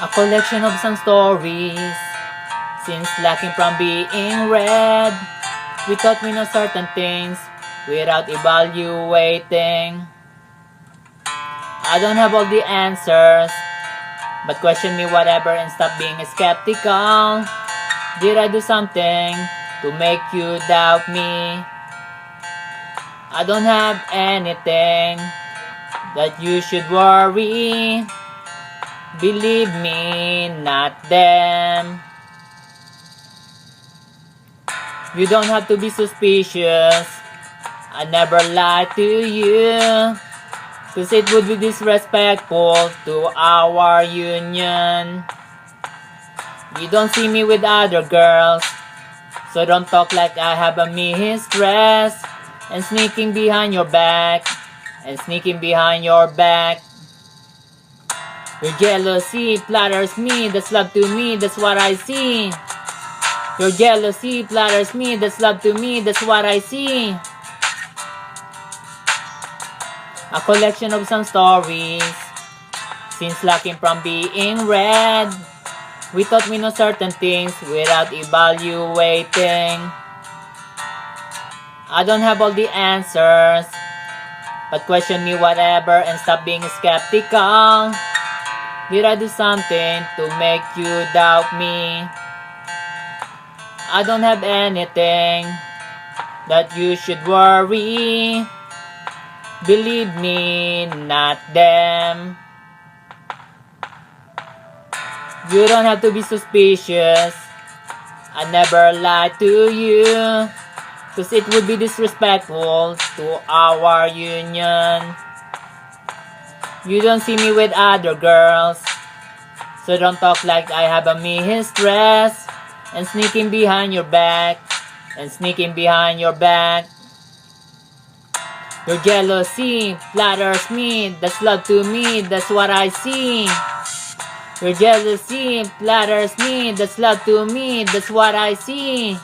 A collection of some stories, since lacking from being read. We thought we know certain things without evaluating. I don't have all the answers, but question me whatever and stop being skeptical. Did I do something to make you doubt me? I don't have anything that you should worry. Believe me, not them. You don't have to be suspicious. I never lied to you, 'cause it would be disrespectful to our union. You don't see me with other girls, so don't talk like I have a mistress. And sneaking behind your back, and sneaking behind your back. Your jealousy flatters me, that's love to me, that's what I see. Your jealousy flatters me, that's love to me, that's what I see. A collection of some stories, since lacking from being read. We thought we know certain things without evaluating. I don't have all the answers, but question me whatever and stop being skeptical. Did I do something to make you doubt me? I don't have anything that you should worry. Believe me, not them. You don't have to be suspicious. I never lied to you, 'cause it would be disrespectful to our union. You don't see me with other girls, so don't talk like I have a mistress. And sneaking behind your back, and sneaking behind your back. Your jealousy flatters me, that's love to me, that's what I see. Your jealousy flatters me, that's love to me, that's what I see.